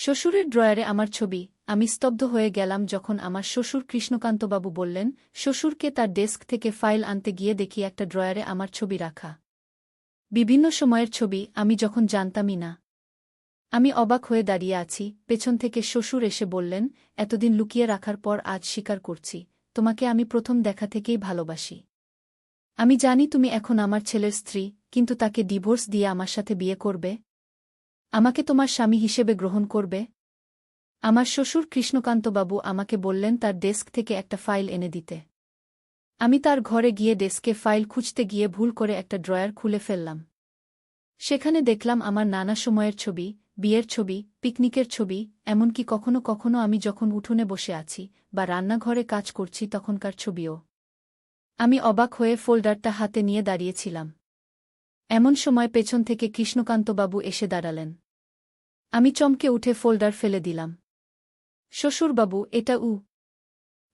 শ্বশুরের ড্রয়ারে আমার ছবি। আমি স্তব্ধ হয়ে গেলাম যখন আমার শ্বশুর কৃষ্ণকান্তবাবু বললেন, শ্বশুরকে তার ডেস্ক থেকে ফাইল আনতে গিয়ে দেখি একটা ড্রয়ারে আমার ছবি রাখা। বিভিন্ন সময়ের ছবি, আমি যখন জানতামই না। আমি অবাক হয়ে দাঁড়িয়ে আছি, পেছন থেকে শ্বশুর এসে বললেন, এতদিন লুকিয়ে রাখার পর আজ স্বীকার করছি, তোমাকে আমি প্রথম দেখা থেকেই ভালোবাসি। আমি জানি তুমি এখন আমার ছেলের স্ত্রী, কিন্তু তাকে ডিভোর্স দিয়ে আমার সাথে বিয়ে করবে? আমাকে তোমার স্বামী হিসেবে গ্রহণ করবে? আমার শ্বশুর কৃষ্ণকান্তবাবু আমাকে বললেন তার ডেস্ক থেকে একটা ফাইল এনে দিতে। আমি তার ঘরে গিয়ে ডেস্কে ফাইল খুঁজতে গিয়ে ভুল করে একটা ড্রয়ার খুলে ফেললাম। সেখানে দেখলাম আমার নানা সময়ের ছবি, বিয়ের ছবি, পিকনিকের ছবি, এমনকি কখনো কখনো আমি যখন উঠোনে বসে আছি বা রান্নাঘরে কাজ করছি তখনকার ছবিও। আমি অবাক হয়ে ফোল্ডারটা হাতে নিয়ে দাঁড়িয়েছিলাম। এমন সময় পেছন থেকে কৃষ্ণকান্তবাবু এসে দাঁড়ালেন। আমি চমকে উঠে ফোল্ডার ফেলে দিলাম। শ্বশুরবাবু, এটা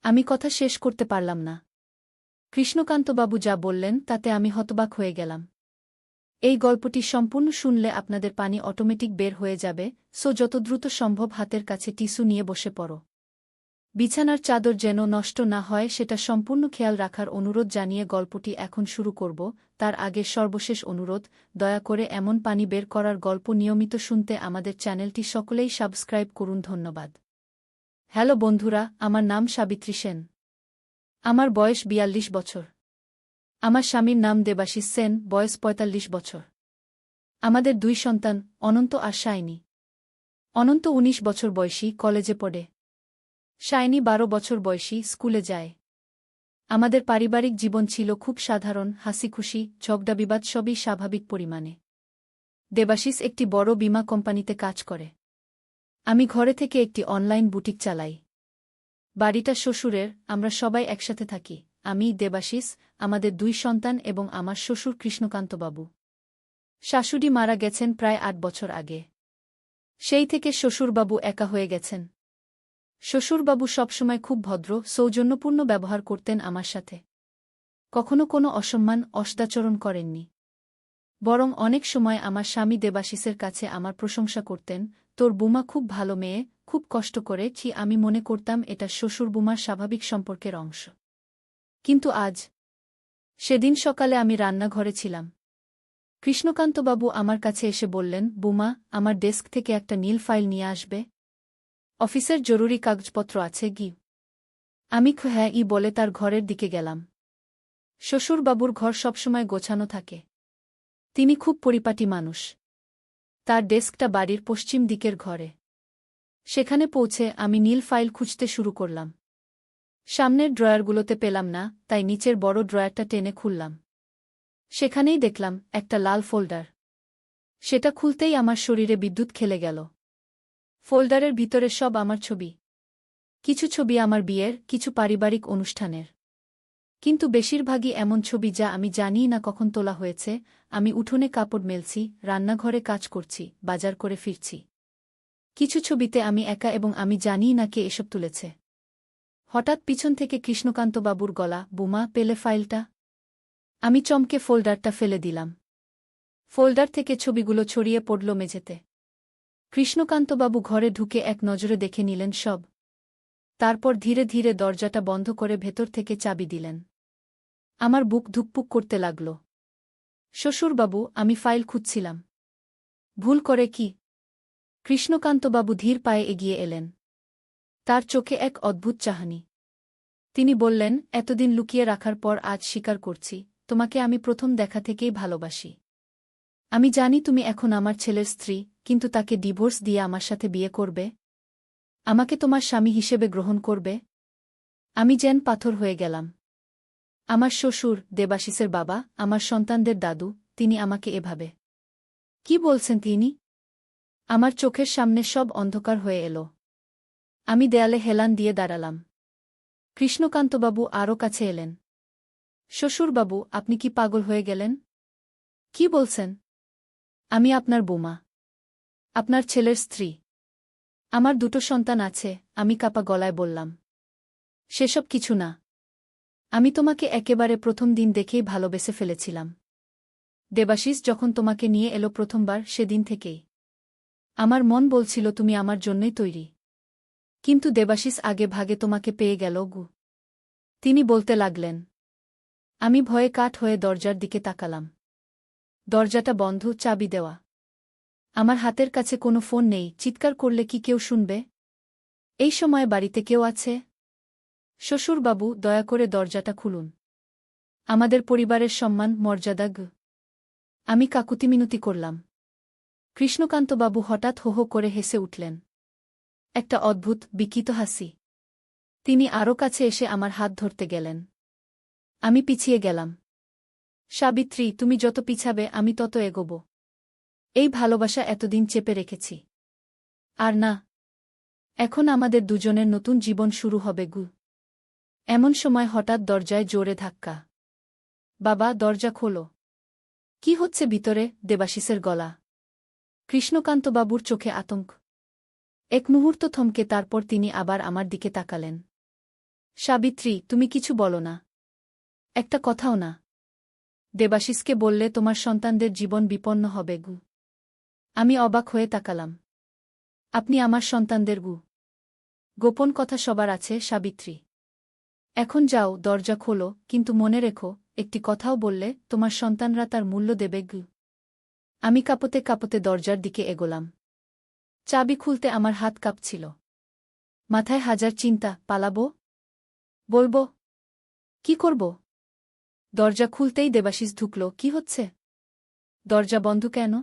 আমি কথা শেষ করতে পারলাম না। কৃষ্ণকান্তবাবু যা বললেন তাতে আমি হতবাক হয়ে গেলাম। এই গল্পটি সম্পূর্ণ শুনলে আপনাদের পানি অটোমেটিক বের হয়ে যাবে, সো যত দ্রুত সম্ভব হাতের কাছে টিস্যু নিয়ে বসে পড়ো। বিছানার চাদর যেন নষ্ট না হয় সেটা সম্পূর্ণ খেয়াল রাখার অনুরোধ জানিয়ে গল্পটি এখন শুরু করব। তার আগে সর্বশেষ অনুরোধ, দয়া করে এমন পানি বের করার গল্প নিয়মিত শুনতে আমাদের চ্যানেলটি সকলেই সাবস্ক্রাইব করুন। ধন্যবাদ। হ্যালো বন্ধুরা, আমার নাম সাবিত্রী সেন। আমার বয়স ৪২ বছর। আমার স্বামীর নাম দেবাশিস সেন, বয়স ৪৫ বছর। আমাদের ২ সন্তান, অনন্ত আর শাইনি। অনন্ত ১৯ বছর বয়সী, কলেজে পড়ে। শাইনি ১২ বছর বয়সী, স্কুলে যায়। আমাদের পারিবারিক জীবন ছিল খুব সাধারণ, হাসিখুশি, ঝগড়াবিবাদ সবই স্বাভাবিক পরিমাণে। দেবাশিস একটি বড় বীমা কোম্পানিতে কাজ করে। আমি ঘরে থেকে একটি অনলাইন বুটিক চালাই। বাড়িটা শ্বশুরের, আমরা সবাই একসাথে থাকি। আমি, দেবাশিস, আমাদের ২ সন্তান এবং আমার শ্বশুর কৃষ্ণকান্তবাবু। শাশুড়ি মারা গেছেন প্রায় ৮ বছর আগে। সেই থেকে শ্বশুরবাবু একা হয়ে গেছেন। শ্বশুরবাবু সবসময় খুব ভদ্র, সৌজন্যপূর্ণ ব্যবহার করতেন আমার সাথে। কখনো কোনো অসম্মান, অসদাচরণ করেননি। বরং অনেক সময় আমার স্বামী দেবাশিসের কাছে আমার প্রশংসা করতেন, তোর বুমা খুব ভালো মেয়ে, খুব কষ্ট করেছি। আমি মনে করতাম এটা শ্বশুর-বুমার স্বাভাবিক সম্পর্কের অংশ। কিন্তু আজ, সেদিন সকালে আমি রান্নাঘরে ছিলাম। কৃষ্ণকান্তবাবু আমার কাছে এসে বললেন, বুমা, আমার ডেস্ক থেকে একটা নীল ফাইল নিয়ে আসবে। অফিসের জরুরি কাগজপত্র আছে কি? আমি হ্যাঁ বলে তার ঘরের দিকে গেলাম। শ্বশুরবাবুর ঘর সবসময় গোছানো থাকে। তিনি খুব পরিপাটি মানুষ। তার ডেস্কটা বাড়ির পশ্চিম দিকের ঘরে। সেখানে পৌঁছে আমি নীল ফাইল খুঁজতে শুরু করলাম। সামনের ড্রয়ারগুলোতে পেলাম না, তাই নিচের বড় ড্রয়ারটা টেনে খুললাম। সেখানেই দেখলাম একটা লাল ফোল্ডার। সেটা খুলতেই আমার শরীরে বিদ্যুৎ খেলে গেল। ফোল্ডারের ভিতরে সব আমার ছবি। কিছু ছবি আমার বিয়ের, কিছু পারিবারিক অনুষ্ঠানের। কিন্তু বেশিরভাগই এমন ছবি যা আমি জানিই না কখন তোলা হয়েছে। আমি উঠোনে কাপড় মেলছি, রান্নাঘরে কাজ করছি, বাজার করে ফিরছি। কিছু ছবিতে আমি একা এবং আমি জানিই না কে এসব তুলেছে। হঠাৎ পিছন থেকে কৃষ্ণকান্তবাবুর গলা, বুমা, পেলে ফাইলটা? আমি চমকে ফোল্ডারটা ফেলে দিলাম। ফোল্ডার থেকে ছবিগুলো ছড়িয়ে পড়ল মেঝেতে। কৃষ্ণকান্তবাবু ঘরে ঢুকে এক নজরে দেখে নিলেন সব। তারপর ধীরে ধীরে দরজাটা বন্ধ করে ভেতর থেকে চাবি দিলেন। আমার বুক ধুকপুক করতে লাগল। শ্বশুরবাবু, আমি ফাইল খুঁজছিলাম। ভুল করে কি? কৃষ্ণকান্তবাবু ধীর পায়ে এগিয়ে এলেন। তার চোখে এক অদ্ভুত চাহনি। তিনি বললেন, এতদিন লুকিয়ে রাখার পর আজ স্বীকার করছি, তোমাকে আমি প্রথম দেখা থেকেই ভালোবাসি। আমি জানি তুমি এখন আমার ছেলের স্ত্রী, কিন্তু তাকে ডিভোর্স দিয়ে আমার সাথে বিয়ে করবে? আমাকে তোমার স্বামী হিসেবে গ্রহণ করবে? আমি যেন পাথর হয়ে গেলাম। আমার শ্বশুর, দেবাশিসের বাবা, আমার সন্তানদের দাদু, তিনি আমাকে এভাবে কি বলছেন তিনি? আমার চোখের সামনে সব অন্ধকার হয়ে এল। আমি দেয়ালে হেলান দিয়ে দাঁড়ালাম। কৃষ্ণকান্তবাবু আরও কাছে এলেন। শ্বশুরবাবু, আপনি কি পাগল হয়ে গেলেন? কি বলছেন? আমি আপনার বৌমা। আপনার ছেলের স্ত্রী। আমার ২টো সন্তান আছে, আমি কাঁপা গলায় বললাম। সেসব কিছু না। আমি তোমাকে একেবারে প্রথম দিন দেখেই ভালোবেসে ফেলেছিলাম। দেবাশিস যখন তোমাকে নিয়ে এলো প্রথমবার, সেদিন থেকেই। আমার মন বলছিল তুমি আমার জন্যই তৈরি। কিন্তু দেবাশিস আগে ভাগে তোমাকে পেয়ে গেল গু। তিনি বলতে লাগলেন। আমি ভয়ে কাঠ হয়ে দরজার দিকে তাকালাম। দরজাটা বন্ধ, চাবি দেওয়া। আমার হাতের কাছে কোনো ফোন নেই, চিৎকার করলে কি কেউ শুনবে? এই সময় বাড়িতে কেউ আছে? শ্বশুরবাবু, দয়া করে দরজাটা খুলুন। আমাদের পরিবারের সম্মান, মর্যাদা গু। আমি কাকুতি মিনতি করলাম। কৃষ্ণকান্তবাবু হঠাৎ হো হো করে হেসে উঠলেন। একটা অদ্ভুত, বিকৃত হাসি। তিনি আরও কাছে এসে আমার হাত ধরতে গেলেন। আমি পিছিয়ে গেলাম। সাবিত্রী, তুমি যত পিছাবে আমি তত এগোব। এই ভালোবাসা এতদিন চেপে রেখেছি। আর না, এখন আমাদের দুজনের নতুন জীবন শুরু হবে গু। এমন সময় হঠাৎ দরজায় জোরে ধাক্কা। বাবা, দরজা খোলো। কি হচ্ছে ভিতরে? দেবাশিসের গলা। কৃষ্ণকান্তবাবুর চোখে আতঙ্ক। এক মুহূর্ত থমকে তারপর তিনি আবার আমার দিকে তাকালেন। সাবিত্রী, তুমি কিছু বলো না। একটা কথাও না। দেবাশিসকে বললে তোমার সন্তানদের জীবন বিপন্ন হবে গু। আমি অবাক হয়ে তাকালাম। আপনি আমার সন্তানদের গু? গোপন কথা সবার আছে সাবিত্রী। এখন যাও, দরজা খোলো, কিন্তু মনে রেখো, একটি কথাও বললে তোমার সন্তানরা তার মূল্য দেবে গু। আমি কাঁপতে কাঁপতে দরজার দিকে এগোলাম। চাবি খুলতে আমার হাত কাঁপছিল। মাথায় হাজার চিন্তা, পালাবো? বলবো? কি করব? দরজা খুলতেই দেবাশিস ঢুকল। কি হচ্ছে? দরজা বন্ধ কেন?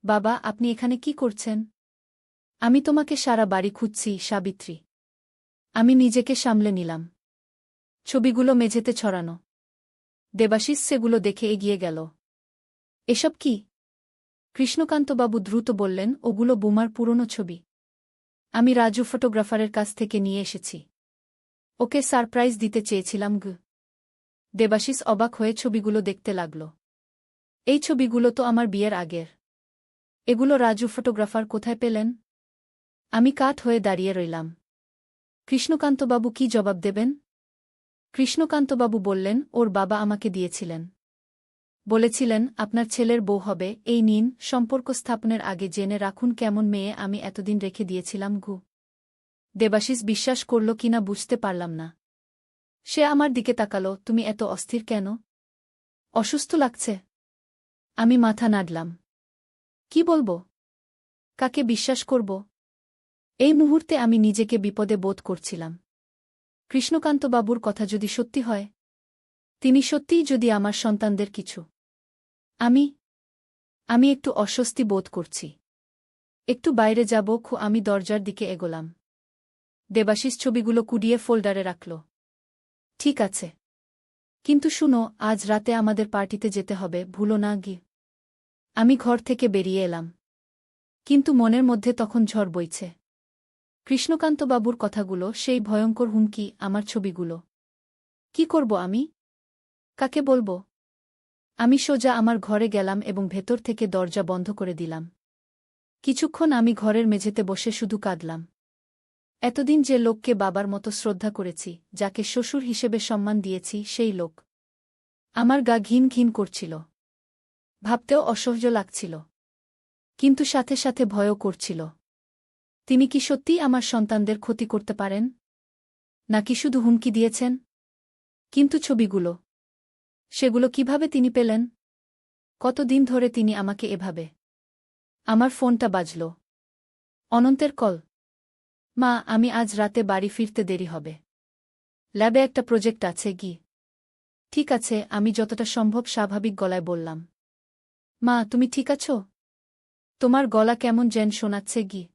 বাবা, আপনি এখানে কি করছেন? আমি তোমাকে সারা বাড়ি খুঁজছি সাবিত্রী। আমি নিজেকে সামলে নিলাম। ছবিগুলো মেঝেতে ছড়ানো। দেবাশিস সেগুলো দেখে এগিয়ে গেল। এসব কি? কৃষ্ণকান্তবাবু দ্রুত বললেন, ওগুলো বুমার পুরনো ছবি। আমি রাজু ফটোগ্রাফারের কাছ থেকে নিয়ে এসেছি। ওকে সারপ্রাইজ দিতে চেয়েছিলাম গু। দেবাশিস অবাক হয়ে ছবিগুলো দেখতে লাগল। এই ছবিগুলো তো আমার বিয়ের আগের। এগুলো রাজু ফটোগ্রাফার কোথায় পেলেন? আমি কাঠ হয়ে দাঁড়িয়ে রইলাম। কৃষ্ণকান্তবাবু কি জবাব দেবেন? কৃষ্ণকান্তবাবু বললেন, ওর বাবা আমাকে দিয়েছিলেন। বলেছিলেন, আপনার ছেলের বউ হবে, এই নিন, সম্পর্ক স্থাপনের আগে জেনে রাখুন কেমন মেয়ে আমি এতদিন রেখে দিয়েছিলাম গু। দেবাশিস বিশ্বাস করল কিনা বুঝতে পারলাম না। সে আমার দিকে তাকাল। তুমি এত অস্থির কেন? অসুস্থ লাগছে? আমি মাথা নাড়লাম। কি বলবো? কাকে বিশ্বাস করব? এই মুহূর্তে আমি নিজেকে বিপদে বোধ করছিলাম। কৃষ্ণকান্তবাবুর কথা যদি সত্যি হয়, তিনি সত্যিই যদি আমার সন্তানদের কিছু। আমি একটু অস্বস্তি বোধ করছি। একটু বাইরে যাব। আমি দরজার দিকে এগোলাম। দেবাশিস ছবিগুলো কুড়িয়ে ফোল্ডারে রাখল। ঠিক আছে। কিন্তু শুনো, আজ রাতে আমাদের পার্টিতে যেতে হবে, ভুলো না গি। আমি ঘর থেকে বেরিয়ে এলাম। কিন্তু মনের মধ্যে তখন ঝড় বইছে। কৃষ্ণকান্তবাবুর কথাগুলো, সেই ভয়ঙ্কর হুমকি, আমার ছবিগুলো। কি করব আমি? কাকে বলবো? আমি সোজা আমার ঘরে গেলাম এবং ভেতর থেকে দরজা বন্ধ করে দিলাম। কিছুক্ষণ আমি ঘরের মেঝেতে বসে শুধু কাঁদলাম। এতদিন যে লোককে বাবার মতো শ্রদ্ধা করেছি, যাকে শ্বশুর হিসেবে সম্মান দিয়েছি, সেই লোক আমার গা ঘিন ঘিন করছিল। ভাবতেও অসহ্য লাগছিল। কিন্তু সাথে সাথে ভয়ও করছিল। তিনি কি সত্যিই আমার সন্তানদের ক্ষতি করতে পারেন? নাকি শুধু হুমকি দিয়েছেন? কিন্তু ছবিগুলো, সেগুলো কিভাবে তিনি পেলেন? কতদিন ধরে তিনি আমাকে এভাবে? আমার ফোনটা বাজল। অনন্তের কল। মা, আমি আজ রাতে বাড়ি ফিরতে দেরি হবে। ল্যাবে একটা প্রজেক্ট আছে গি। ঠিক আছে, আমি যতটা সম্ভব স্বাভাবিক গলায় বললাম। মা, তুমি ঠিক আছো? তোমার গলা কেমন যেন শোনাচ্ছে গি।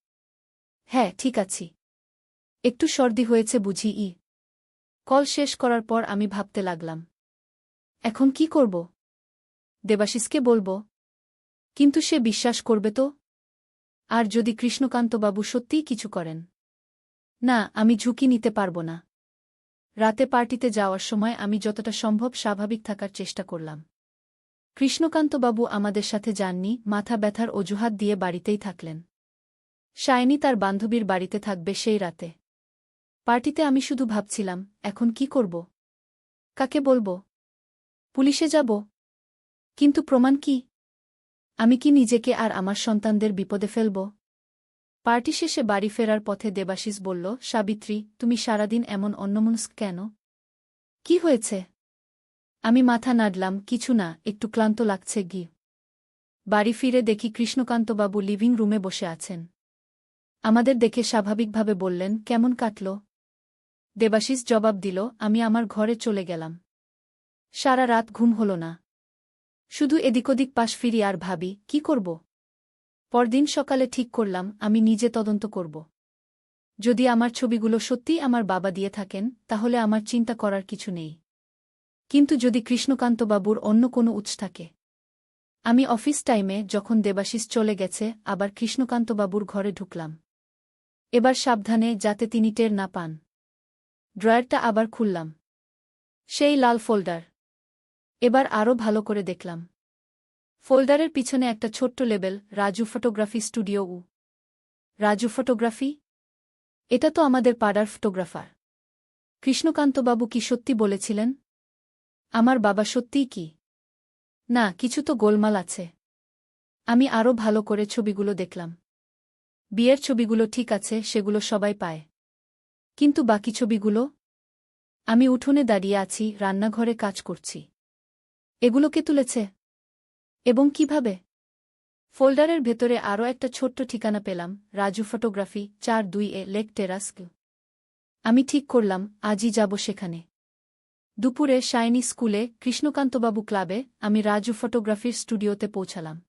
হ্যাঁ, ঠিক আছি। একটু সর্দি হয়েছে বুঝি। কল শেষ করার পর আমি ভাবতে লাগলাম, এখন কি করব? দেবাশিসকে বলব? কিন্তু সে বিশ্বাস করবে তো? আর যদি কৃষ্ণকান্তবাবু সত্যিই কিছু করেন? না, আমি ঝুঁকি নিতে পারব না। রাতে পার্টিতে যাওয়ার সময় আমি যতটা সম্ভব স্বাভাবিক থাকার চেষ্টা করলাম। কৃষ্ণকান্তবাবু আমাদের সাথে যাননি, মাথা ব্যথার অজুহাত দিয়ে বাড়িতেই থাকলেন। সায়নী তার বান্ধবীর বাড়িতে থাকবে সেই রাতে। পার্টিতে আমি শুধু ভাবছিলাম, এখন কি করব? কাকে বলব? পুলিশে যাব? কিন্তু প্রমাণ কি? আমি কি নিজেকে আর আমার সন্তানদের বিপদে ফেলব? পার্টি শেষে বাড়ি ফেরার পথে দেবাশিস বলল, সাবিত্রী, তুমি সারাদিন এমন অন্যমনস্ক কেন? কি হয়েছে? আমি মাথা নাড়লাম, কিছু না, একটু ক্লান্ত লাগছে গি। বাড়ি ফিরে দেখি কৃষ্ণকান্তবাবু লিভিং রুমে বসে আছেন। আমাদের দেখে স্বাভাবিকভাবে বললেন, কেমন কাটল? দেবাশিস জবাব দিল, আমি আমার ঘরে চলে গেলাম। সারা রাত ঘুম হল না। শুধু এদিক-ওদিক পাশ ফিরি আর ভাবি, কি করব? পরদিন সকালে ঠিক করলাম, আমি নিজে তদন্ত করব। যদি আমার ছবিগুলো সত্যিই আমার বাবা দিয়ে থাকেন, তাহলে আমার চিন্তা করার কিছু নেই। কিন্তু যদি কৃষ্ণকান্তবাবুর অন্য কোনো উৎস থাকে। আমি অফিস টাইমে যখন দেবাশিস চলে গেছে আবার কৃষ্ণকান্তবাবুর ঘরে ঢুকলাম। এবার সাবধানে, যাতে তিনি টের না পান। ড্রয়ারটা আবার খুললাম। সেই লাল ফোল্ডার। এবার আরও ভালো করে দেখলাম। ফোল্ডারের পিছনে একটা ছোট্ট label, Raju photography studio. Raju photography? এটা তো আমাদের পাড়ার ফটোগ্রাফার। কৃষ্ণকান্তবাবু কি সত্যি বলেছিলেন? আমার বাবা সত্যিই কি? না, কিছু তো গোলমাল আছে। আমি আরও ভালো করে ছবিগুলো দেখলাম। বিয়ের ছবিগুলো ঠিক আছে, সেগুলো সবাই পায়। কিন্তু বাকি ছবিগুলো? আমি উঠোনে দাঁড়িয়ে আছি, রান্নাঘরে কাজ করছি। এগুলো কে তুলেছে? এবং কিভাবে? ফোল্ডারের ভেতরে আরও একটা ছোট্ট ঠিকানা পেলাম, রাজু ফটোগ্রাফি, 4-2 লেক টেরাস। আমি ঠিক করলাম, আজই যাব সেখানে। দুপুরে শাইনি স্কুলে, কৃষ্ণকান্তবাবু ক্লাবে, আমি রাজু ফটোগ্রাফির স্টুডিওতে পৌঁছালাম।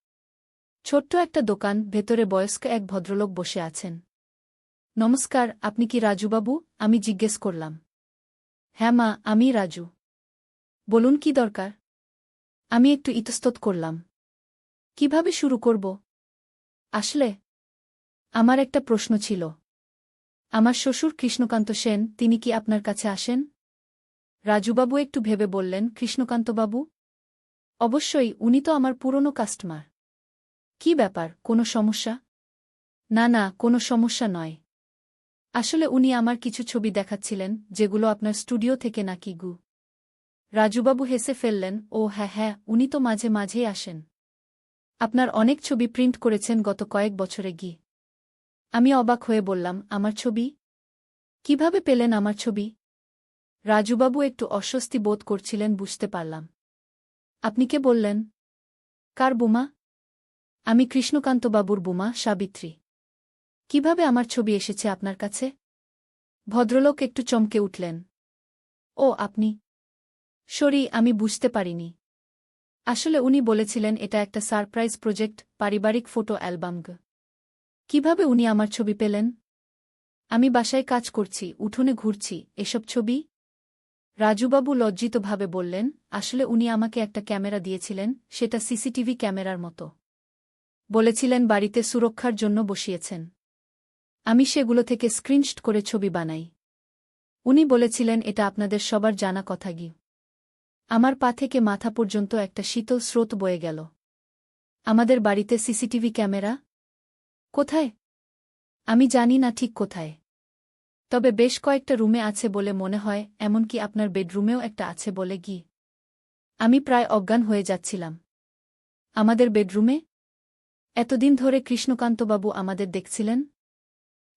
ছোট্ট একটা দোকান, ভেতরে বয়স্ক এক ভদ্রলোক বসে আছেন। নমস্কার, আপনি কি রাজুবাবু? আমি জিজ্ঞেস করলাম। হ্যাঁ মা, আমি রাজু। বলুন কি দরকার? আমি একটু ইতস্তত করলাম। কিভাবে শুরু করব? আসলে আমার একটা প্রশ্ন ছিল। আমার শ্বশুর কৃষ্ণকান্ত সেন, তিনি কি আপনার কাছে আসেন? রাজুবাবু একটু ভেবে বললেন, কৃষ্ণকান্তবাবু? অবশ্যই, উনি তো আমার পুরনো কাস্টমার। কি ব্যাপার, কোনো সমস্যা? না না, কোনো সমস্যা নয়। আসলে উনি আমার কিছু ছবি দেখাচ্ছিলেন, যেগুলো আপনার স্টুডিও থেকে নাকি গু। রাজুবাবু হেসে ফেললেন, ও হ্যাঁ হ্যাঁ, উনি তো মাঝে মাঝেই আসেন। আপনার অনেক ছবি প্রিন্ট করেছেন গত কয়েক বছরে গি। আমি অবাক হয়ে বললাম, আমার ছবি? কিভাবে পেলেন আমার ছবি? রাজুবাবু একটু অস্বস্তি বোধ করছিলেন, বুঝতে পারলাম। আপনি কে বললেন? কার বুমা? আমি কৃষ্ণকান্তবাবুর বুমা, সাবিত্রী। কিভাবে আমার ছবি এসেছে আপনার কাছে? ভদ্রলোক একটু চমকে উঠলেন। ও, আপনি? সরি, আমি বুঝতে পারিনি। আসলে উনি বলেছিলেন এটা একটা সারপ্রাইজ প্রজেক্ট, পারিবারিক ফটো অ্যালবাম। কিভাবে উনি আমার ছবি পেলেন? আমি বাসায় কাজ করছি, উঠোনে ঘুরছি, এসব ছবি? রাজুবাবু লজ্জিতভাবে বললেন, আসলে উনি আমাকে একটা ক্যামেরা দিয়েছিলেন, সেটা সিসিটিভি ক্যামেরার মতো। বলেছিলেন বাড়িতে সুরক্ষার জন্য বসিয়েছেন। আমি সেগুলো থেকে স্ক্রিনশট করে ছবি বানাই। উনি বলেছিলেন এটা আপনাদের সবার জানা কথা গি। আমার পা থেকে মাথা পর্যন্ত একটা শীতল স্রোত বয়ে গেল। আমাদের বাড়িতে সিসিটিভি ক্যামেরা? কোথায়? আমি জানি না ঠিক কোথায়। তবে বেশ কয়েকটা রুমে আছে বলে মনে হয়, এমনকি আপনার বেডরুমেও একটা আছে বলে গি। আমি প্রায় অজ্ঞান হয়ে যাচ্ছিলাম। আমাদের বেডরুমে? এতদিন ধরে কৃষ্ণকান্তবাবু আমাদের দেখছিলেন?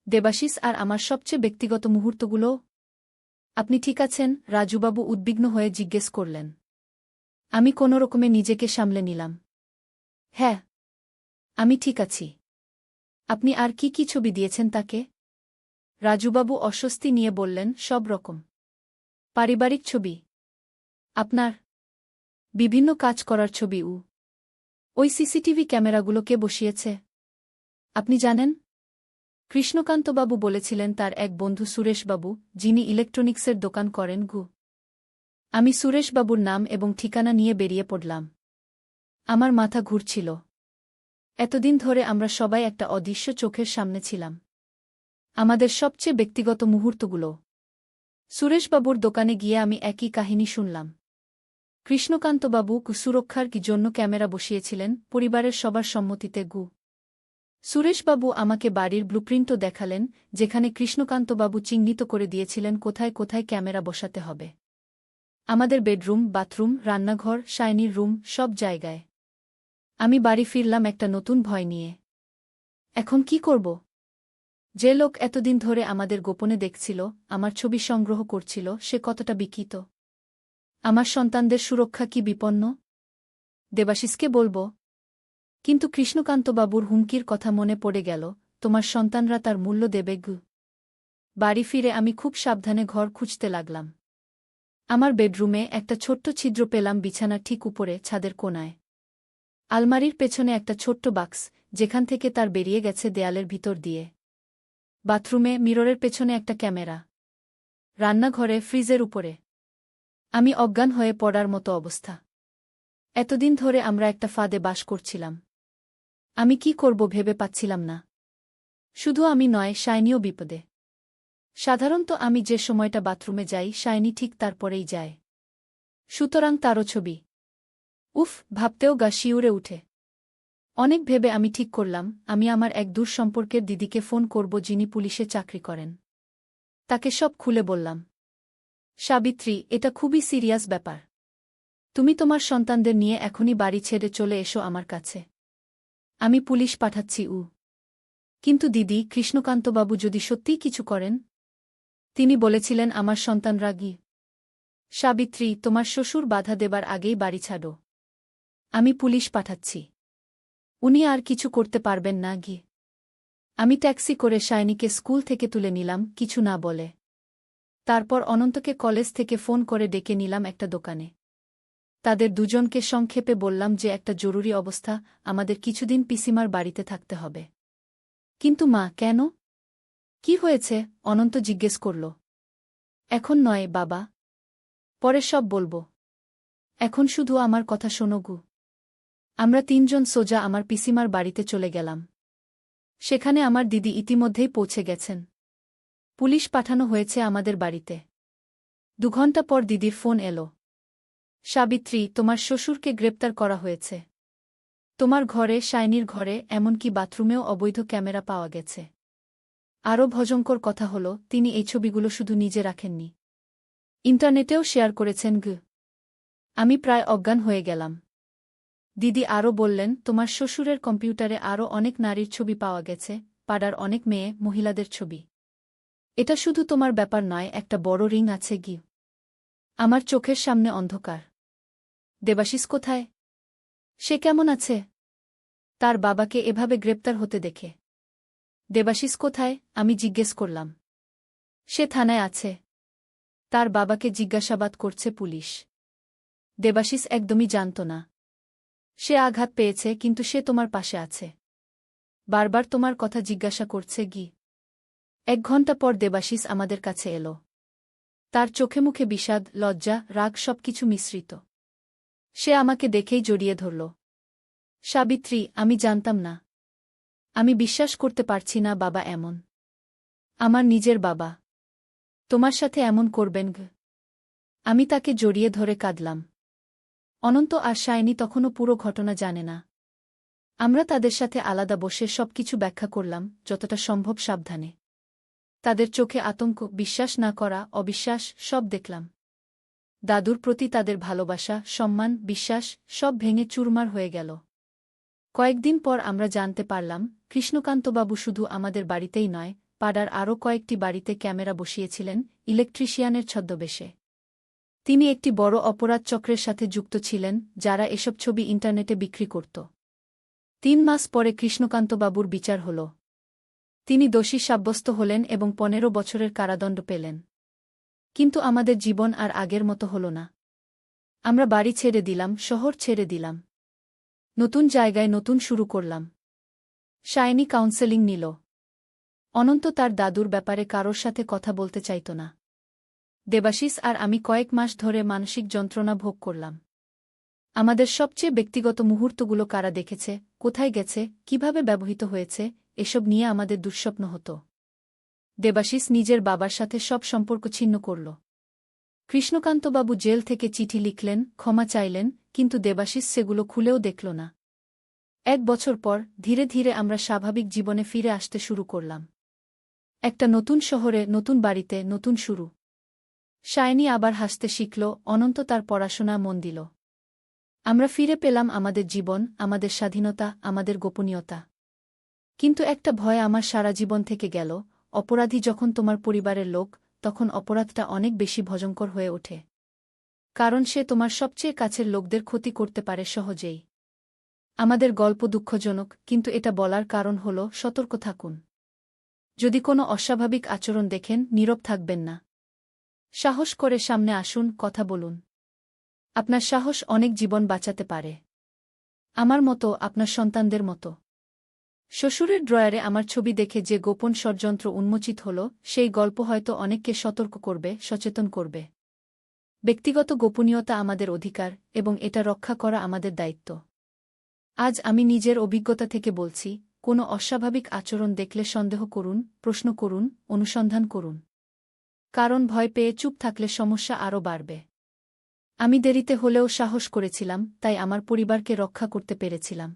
দেবাশিস আর আমার সবচেয়ে ব্যক্তিগত মুহূর্তগুলো? আপনি ঠিক আছেন? রাজুবাবু উদ্বিগ্ন হয়ে জিজ্ঞেস করলেন। আমি কোনোরকমে নিজেকে সামলে নিলাম। হ্যাঁ, আমি ঠিক আছি। আপনি আর কি কি ছবি দিয়েছেন তাকে? রাজুবাবু অস্বস্তি নিয়ে বললেন, সব রকম। পারিবারিক ছবি? আপনার? বিভিন্ন কাজ করার ছবি। ওই সিসিটিভি ক্যামেরাগুলো কে বসিয়েছে? আপনি জানেন? কৃষ্ণকান্তবাবু বলেছিলেন তার এক বন্ধু সুরেশবাবু, যিনি ইলেকট্রনিক্সের দোকান করেন গু। আমি সুরেশবাবুর নাম এবং ঠিকানা নিয়ে বেরিয়ে পড়লাম। আমার মাথা ঘুরছিল। এতদিন ধরে আমরা সবাই একটা অদৃশ্য চোখের সামনে ছিলাম। আমাদের সবচেয়ে ব্যক্তিগত মুহূর্তগুলো। সুরেশবাবুর দোকানে গিয়ে আমি একই কাহিনী শুনলাম। কৃষ্ণকান্তবাবু সুরক্ষার কি জন্য ক্যামেরা বসিয়েছিলেন, পরিবারের সবার সম্মতিতে গু। সুরেশবাবু আমাকে বাড়ির ব্লুপ্রিন্টও দেখালেন, যেখানে কৃষ্ণকান্তবাবু চিহ্নিত করে দিয়েছিলেন কোথায় কোথায় ক্যামেরা বসাতে হবে। আমাদের বেডরুম, বাথরুম, রান্নাঘর, শাইনির রুম, সব জায়গায়। আমি বাড়ি ফিরলাম একটা নতুন ভয় নিয়ে। এখন কি করব? যে লোক এতদিন ধরে আমাদের গোপনে দেখছিল, আমার ছবি সংগ্রহ করছিল, সে কতটা বিকিত? আমার সন্তানদের সুরক্ষা কি বিপন্ন? দেবাশিসকে বলব? কিন্তু কৃষ্ণকান্তবাবুর হুমকির কথা মনে পড়ে গেল, তোমার সন্তানরা তার মূল্য দেবে গু। বাড়ি ফিরে আমি খুব সাবধানে ঘর খুঁজতে লাগলাম। আমার বেডরুমে একটা ছোট্ট ছিদ্র পেলাম বিছানার ঠিক উপরে, ছাদের কোণায়। আলমারির পেছনে একটা ছোট্ট বাক্স, যেখান থেকে তার বেরিয়ে গেছে দেয়ালের ভিতর দিয়ে। বাথরুমে মিররের পেছনে একটা ক্যামেরা। রান্নাঘরে ফ্রিজের উপরে। আমি অজ্ঞান হয়ে পড়ার মতো অবস্থা। এতদিন ধরে আমরা একটা ফাঁদে বাস করছিলাম। আমি কি করব ভেবে পাচ্ছিলাম না। শুধু আমি নয়, শাইনিও বিপদে। সাধারণত আমি যে সময়টা বাথরুমে যাই, শাইনি ঠিক তারপরেই যায়। সুতরাং তারও ছবি। উফ, ভাবতেও গা শিউরে উঠে। অনেক ভেবে আমি ঠিক করলাম, আমি আমার এক দূর সম্পর্কের দিদিকে ফোন করব, যিনি পুলিশে চাকরি করেন। তাকে সব খুলে বললাম। সাবিত্রী, এটা খুবই সিরিয়াস ব্যাপার। তুমি তোমার সন্তানদের নিয়ে এখনই বাড়ি ছেড়ে চলে এসো আমার কাছে। আমি পুলিশ পাঠাচ্ছি। কিন্তু দিদি, কৃষ্ণকান্তবাবু যদি সত্যিই কিছু করেন? তিনি বলেছিলেন আমার সন্তানরা গি। সাবিত্রী, তোমার শ্বশুর বাধা দেবার আগেই বাড়ি ছাড়ো। আমি পুলিশ পাঠাচ্ছি। উনি আর কিছু করতে পারবেন না গি। আমি ট্যাক্সি করে শাইনিকে স্কুল থেকে তুলে নিলাম, কিছু না বলে। তারপর অনন্তকে কলেজ থেকে ফোন করে ডেকে নিলাম একটা দোকানে। তাদের দুজনকে সংক্ষেপে বললাম যে একটা জরুরি অবস্থা, আমাদের কিছুদিন পিসিমার বাড়িতে থাকতে হবে। কিন্তু মা, কেন? কি হয়েছে? অনন্ত জিজ্ঞেস করল। এখন নয় বাবা, পরে সব বলবো। এখন শুধু আমার কথা শোনো গু। আমরা তিনজন সোজা আমার পিসিমার বাড়িতে চলে গেলাম। সেখানে আমার দিদি ইতিমধ্যেই পৌঁছে গেছেন। পুলিশ পাঠানো হয়েছে আমাদের বাড়িতে। 2 ঘণ্টা পর দিদির ফোন এলো। সাবিত্রী, তোমার শ্বশুরকে গ্রেপ্তার করা হয়েছে। তোমার ঘরে, শাইনির ঘরে, এমনকি বাথরুমেও অবৈধ ক্যামেরা পাওয়া গেছে। আরও ভয়ঙ্কর কথা হল, তিনি এই ছবিগুলো শুধু নিজে রাখেননি, ইন্টারনেটেও শেয়ার করেছেন গু। আমি প্রায় অজ্ঞান হয়ে গেলাম। দিদি আরও বললেন, তোমার শ্বশুরের কম্পিউটারে আরও অনেক নারীর ছবি পাওয়া গেছে, পাড়ার অনেক মেয়ে, মহিলাদের ছবি। এটা শুধু তোমার ব্যাপার নয়, একটা বড় রিং আছে গি। আমার চোখের সামনে অন্ধকার। দেবাশিস কোথায়? সে কেমন আছে? তার বাবাকে এভাবে গ্রেপ্তার হতে দেখে। দেবাশিস কোথায়? আমি জিজ্ঞেস করলাম। সে থানায় আছে। তার বাবাকে জিজ্ঞাসাবাদ করছে পুলিশ। দেবাশিস একদমই জানত না। সে আঘাত পেয়েছে, কিন্তু সে তোমার পাশে আছে। বারবার তোমার কথা জিজ্ঞাসা করছে গি। 1 ঘণ্টা পর দেবাশিস আমাদের কাছে এলো। তার চোখে মুখে বিষাদ, লজ্জা, রাগ সবকিছু মিশ্রিত। সে আমাকে দেখেই জড়িয়ে ধরল। সাবিত্রী, আমি জানতাম না। আমি বিশ্বাস করতে পারছি না বাবা এমন। আমার নিজের বাবা তোমার সাথে এমন করবেন গো? আমি তাকে জড়িয়ে ধরে কাঁদলাম। অনন্ত আর শাইনি তখনও পুরো ঘটনা জানে না। আমরা তাদের সাথে আলাদা বসে সবকিছু ব্যাখ্যা করলাম, যতটা সম্ভব সাবধানে। তাদের চোখে আতঙ্ক, বিশ্বাস না করা, অবিশ্বাস, সব দেখলাম। দাদুর প্রতি তাদের ভালোবাসা, সম্মান, বিশ্বাস সব ভেঙে চুরমার হয়ে গেল। কয়েকদিন পর আমরা জানতে পারলাম, কৃষ্ণকান্তবাবু শুধু আমাদের বাড়িতেই নয়, পাড়ার আরও কয়েকটি বাড়িতে ক্যামেরা বসিয়েছিলেন, ইলেকট্রিশিয়ানের ছদ্মবেশে। তিনি একটি বড় অপরাধ চক্রের সাথে যুক্ত ছিলেন, যারা এসব ছবি ইন্টারনেটে বিক্রি করত। 3 মাস পরে কৃষ্ণকান্তবাবুর বিচার হল। তিনি দোষী সাব্যস্ত হলেন এবং 15 বছরের কারাদণ্ড পেলেন। কিন্তু আমাদের জীবন আর আগের মতো হল না। আমরা বাড়ি ছেড়ে দিলাম, শহর ছেড়ে দিলাম। নতুন জায়গায় নতুন শুরু করলাম। শাইনি কাউন্সেলিং নিল। অনন্ত তার দাদুর ব্যাপারে কারোর সাথে কথা বলতে চাইত না। দেবাশিস আর আমি কয়েক মাস ধরে মানসিক যন্ত্রণা ভোগ করলাম। আমাদের সবচেয়ে ব্যক্তিগত মুহূর্তগুলো কারা দেখেছে, কোথায় গেছে, কিভাবে ব্যবহৃত হয়েছে, এসব নিয়ে আমাদের দুঃস্বপ্ন হতো। দেবাশিস নিজের বাবার সাথে সব সম্পর্ক ছিন্ন করল। কৃষ্ণকান্তবাবু জেল থেকে চিঠি লিখলেন, ক্ষমা চাইলেন, কিন্তু দেবাশিস সেগুলো খুলেও দেখল না। 1 বছর পর ধীরে ধীরে আমরা স্বাভাবিক জীবনে ফিরে আসতে শুরু করলাম। একটা নতুন শহরে, নতুন বাড়িতে, নতুন শুরু। শাইনি আবার হাসতে শিখল, অনন্ত তার পড়াশোনা মন দিল। আমরা ফিরে পেলাম আমাদের জীবন, আমাদের স্বাধীনতা, আমাদের গোপনীয়তা। কিন্তু একটা ভয় আমার সারা জীবন থেকে গেল, অপরাধী যখন তোমার পরিবারের লোক, তখন অপরাধটা অনেক বেশি ভয়ঙ্কর হয়ে ওঠে। কারণ সে তোমার সবচেয়ে কাছের লোকদের ক্ষতি করতে পারে সহজেই। আমাদের গল্প দুঃখজনক, কিন্তু এটা বলার কারণ হল সতর্ক থাকুন। যদি কোনো অস্বাভাবিক আচরণ দেখেন, নীরব থাকবেন না। সাহস করে সামনে আসুন, কথা বলুন। আপনার সাহস অনেক জীবন বাঁচাতে পারে। আমার মতো, আপনার সন্তানদের মতো। শ্বশুরের ড্রয়ারে আমার ছবি দেখে যে গোপন ষড়যন্ত্র উন্মোচিত হল, সেই গল্প হয়তো অনেককে সতর্ক করবে, সচেতন করবে। ব্যক্তিগত গোপনীয়তা আমাদের অধিকার, এবং এটা রক্ষা করা আমাদের দায়িত্ব। আজ আমি নিজের অভিজ্ঞতা থেকে বলছি, কোনো অস্বাভাবিক আচরণ দেখলে সন্দেহ করুন, প্রশ্ন করুন, অনুসন্ধান করুন। কারণ ভয় পেয়ে চুপ থাকলে সমস্যা আরও বাড়বে। আমি দেরিতে হলেও সাহস করেছিলাম, তাই আমার পরিবারকে রক্ষা করতে পেরেছিলাম।